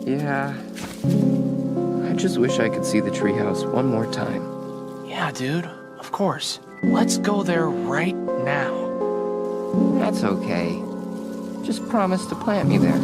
Yeah. I just wish I could see the treehouse one more time. Yeah, dude. Of course. Let's go there right now. That's okay. Just promise to plant me there.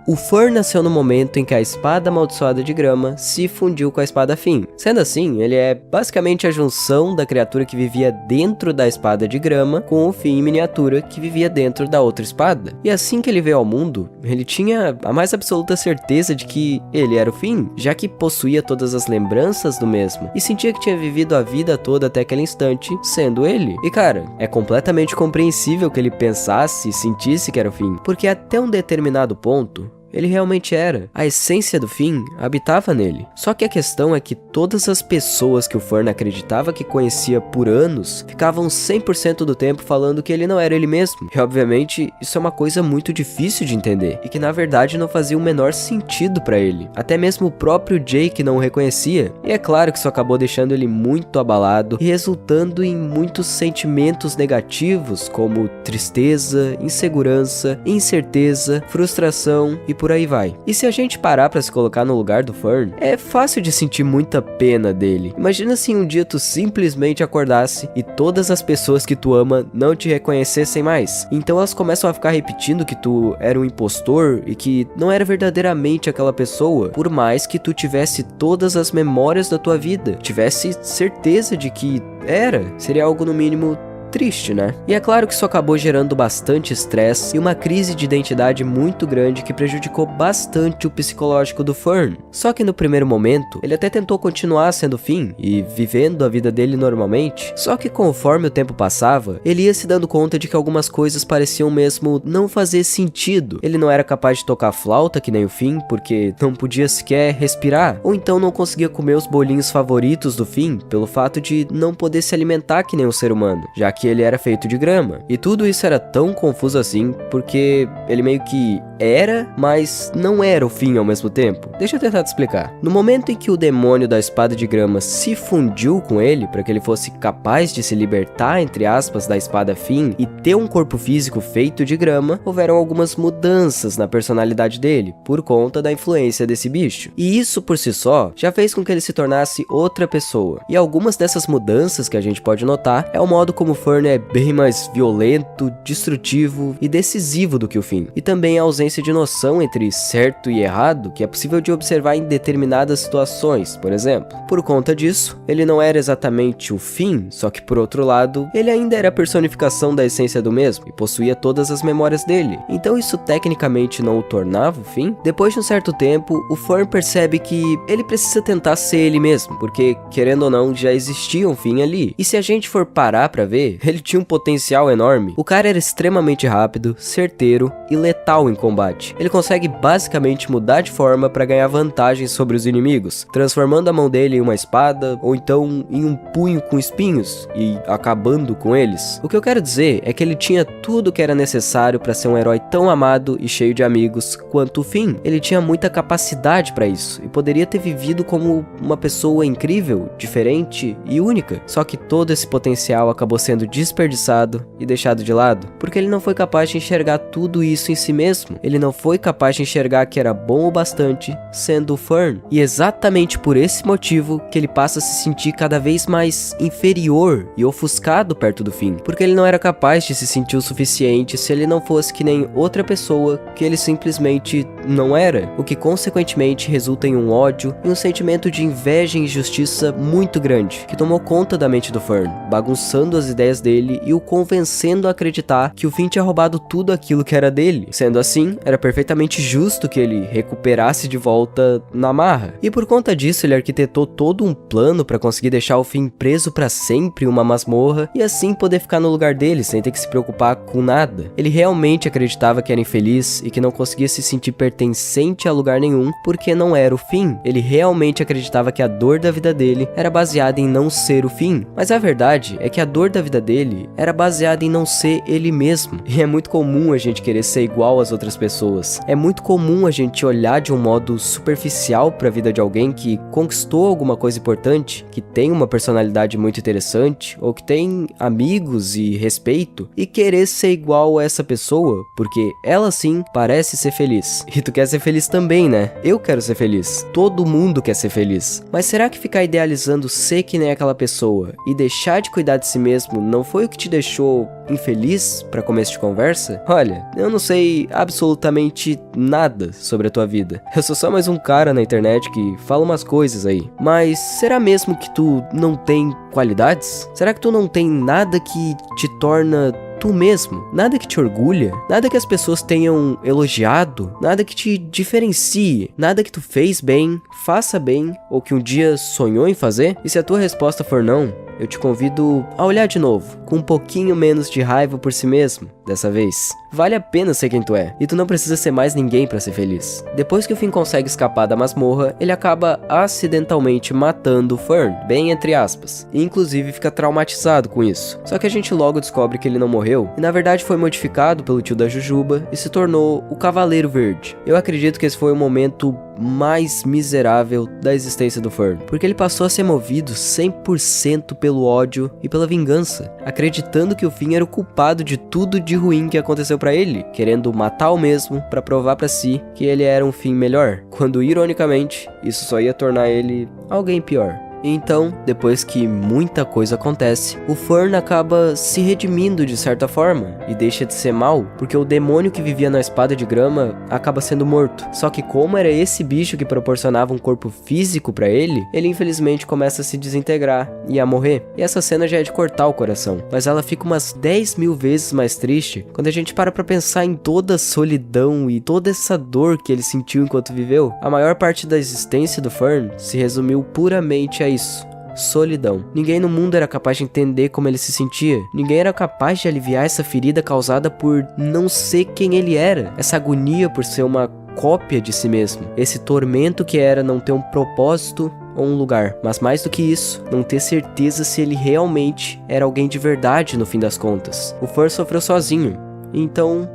O Fern nasceu no momento em que a espada amaldiçoada de grama se fundiu com a espada Finn. Sendo assim, ele é basicamente a junção da criatura que vivia dentro da espada de grama com o Finn em miniatura que vivia dentro da outra espada. E assim que ele veio ao mundo, ele tinha a mais absoluta certeza de que ele era o Finn, já que possuía todas as lembranças do mesmo e sentia que tinha vivido a vida toda até aquele instante sendo ele. E cara, é completamente compreensível que ele pensasse e sentisse que era o Finn, porque até um determinado ponto, ele realmente era. A essência do Finn habitava nele. Só que a questão é que todas as pessoas que o Fern acreditava que conhecia por anos ficavam 100% do tempo falando que ele não era ele mesmo. E obviamente isso é uma coisa muito difícil de entender e que na verdade não fazia o menor sentido pra ele. Até mesmo o próprio Jake não o reconhecia. E é claro que isso acabou deixando ele muito abalado e resultando em muitos sentimentos negativos como tristeza, insegurança, incerteza, frustração e por aí vai. E se a gente parar pra se colocar no lugar do Fern, é fácil de sentir muita pena dele. Imagina se um dia tu simplesmente acordasse e todas as pessoas que tu ama não te reconhecessem mais. Então elas começam a ficar repetindo que tu era um impostor e que não era verdadeiramente aquela pessoa, por mais que tu tivesse todas as memórias da tua vida, tivesse certeza de que era. Seria algo no mínimo triste, né? E é claro que isso acabou gerando bastante estresse e uma crise de identidade muito grande que prejudicou bastante o psicológico do Fern. Só que no primeiro momento, ele até tentou continuar sendo Finn e vivendo a vida dele normalmente, só que conforme o tempo passava, ele ia se dando conta de que algumas coisas pareciam mesmo não fazer sentido. Ele não era capaz de tocar flauta que nem o Finn, porque não podia sequer respirar, ou então não conseguia comer os bolinhos favoritos do Finn, pelo fato de não poder se alimentar que nem um ser humano, já que ele era feito de grama. E tudo isso era tão confuso assim, porque ele meio que era, mas não era o Finn ao mesmo tempo. Deixa eu tentar te explicar. No momento em que o demônio da espada de grama se fundiu com ele, para que ele fosse capaz de se libertar, entre aspas, da espada Finn e ter um corpo físico feito de grama, houveram algumas mudanças na personalidade dele, por conta da influência desse bicho. E isso por si só, já fez com que ele se tornasse outra pessoa. E algumas dessas mudanças que a gente pode notar, é o modo como o Fern é bem mais violento, destrutivo e decisivo do que o Finn. E também a ausência de noção entre certo e errado, que é possível de observar em determinadas situações, por exemplo. Por conta disso, ele não era exatamente o Finn, só que por outro lado, ele ainda era a personificação da essência do mesmo, e possuía todas as memórias dele. Então isso tecnicamente não o tornava o Finn. Depois de um certo tempo, o Fern percebe que ele precisa tentar ser ele mesmo, porque, querendo ou não, já existia um Finn ali. E se a gente for parar pra ver, ele tinha um potencial enorme. O cara era extremamente rápido, certeiro e letal em combate. Ele consegue basicamente mudar de forma para ganhar vantagem sobre os inimigos, transformando a mão dele em uma espada ou então em um punho com espinhos e acabando com eles. O que eu quero dizer é que ele tinha tudo que era necessário para ser um herói tão amado e cheio de amigos quanto o Finn. Ele tinha muita capacidade para isso e poderia ter vivido como uma pessoa incrível, diferente e única. Só que todo esse potencial acabou sendo desperdiçado e deixado de lado, porque ele não foi capaz de enxergar tudo isso em si mesmo. Ele não foi capaz de enxergar que era bom o bastante sendo o Fern. E exatamente por esse motivo que ele passa a se sentir cada vez mais inferior e ofuscado perto do Finn, porque ele não era capaz de se sentir o suficiente se ele não fosse que nem outra pessoa que ele simplesmente não era, o que consequentemente resulta em um ódio e um sentimento de inveja e injustiça muito grande, que tomou conta da mente do Fern, bagunçando as ideias dele e o convencendo a acreditar que o Finn tinha roubado tudo aquilo que era dele. Sendo assim, era perfeitamente justo que ele recuperasse de volta na marra. E por conta disso, ele arquitetou todo um plano para conseguir deixar o Finn preso para sempre em uma masmorra e assim poder ficar no lugar dele sem ter que se preocupar com nada. Ele realmente acreditava que era infeliz e que não conseguia se sentir pertencente a lugar nenhum porque não era o Finn. Ele realmente acreditava que a dor da vida dele era baseada em não ser o Finn. Mas a verdade é que a dor da vida dele era baseada em não ser ele mesmo. E é muito comum a gente querer ser igual às outras pessoas. É muito comum a gente olhar de um modo superficial para a vida de alguém que conquistou alguma coisa importante, que tem uma personalidade muito interessante, ou que tem amigos e respeito, e querer ser igual a essa pessoa, porque ela sim parece ser feliz. E tu quer ser feliz também, né? Eu quero ser feliz. Todo mundo quer ser feliz. Mas será que ficar idealizando ser que nem aquela pessoa e deixar de cuidar de si mesmo não foi o que te deixou infeliz para começo de conversa? Olha, eu não sei absolutamente nada sobre a tua vida. Eu sou só mais um cara na internet que fala umas coisas aí. Mas será mesmo que tu não tem qualidades? Será que tu não tem nada que te torna tu mesmo? Nada que te orgulha? Nada que as pessoas tenham elogiado? Nada que te diferencie? Nada que tu fez bem, faça bem ou que um dia sonhou em fazer? E se a tua resposta for não, eu te convido a olhar de novo, com um pouquinho menos de raiva por si mesmo, dessa vez. Vale a pena ser quem tu é, e tu não precisa ser mais ninguém pra ser feliz. Depois que o Finn consegue escapar da masmorra, ele acaba acidentalmente matando o Fern, bem entre aspas, e inclusive fica traumatizado com isso. Só que a gente logo descobre que ele não morreu, e na verdade foi modificado pelo tio da Jujuba e se tornou o Cavaleiro Verde. Eu acredito que esse foi o momento mais miserável da existência do Fern, porque ele passou a ser movido 100% pelo ódio e pela vingança, acreditando que o Finn era o culpado de tudo de ruim que aconteceu pra ele, querendo matar o mesmo pra provar pra si que ele era um Finn melhor, quando ironicamente isso só ia tornar ele alguém pior. Então, depois que muita coisa acontece, o Fern acaba se redimindo de certa forma e deixa de ser mal, porque o demônio que vivia na espada de grama acaba sendo morto. Só que como era esse bicho que proporcionava um corpo físico pra ele, ele infelizmente começa a se desintegrar e a morrer. E essa cena já é de cortar o coração, mas ela fica umas 10.000 vezes mais triste quando a gente para pra pensar em toda a solidão e toda essa dor que ele sentiu enquanto viveu. A maior parte da existência do Fern se resumiu puramente a isso: solidão. Ninguém no mundo era capaz de entender como ele se sentia. Ninguém era capaz de aliviar essa ferida causada por não ser quem ele era. Essa agonia por ser uma cópia de si mesmo. Esse tormento que era não ter um propósito ou um lugar. Mas mais do que isso, não ter certeza se ele realmente era alguém de verdade no fim das contas. O Fern sofreu sozinho. Então,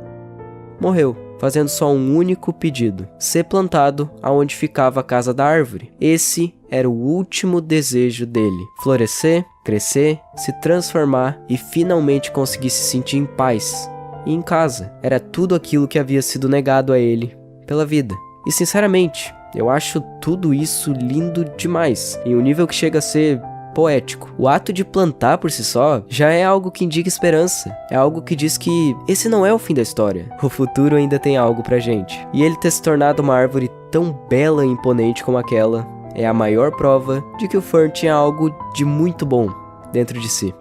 morreu, fazendo só um único pedido: ser plantado aonde ficava a casa da árvore. Esse era o último desejo dele: florescer, crescer, se transformar e finalmente conseguir se sentir em paz e em casa. Era tudo aquilo que havia sido negado a ele pela vida. E sinceramente, eu acho tudo isso lindo demais, em um nível que chega a ser poético. O ato de plantar por si só já é algo que indica esperança. É algo que diz que esse não é o fim da história. O futuro ainda tem algo pra gente. E ele ter se tornado uma árvore tão bela e imponente como aquela é a maior prova de que o Fern tinha algo de muito bom dentro de si.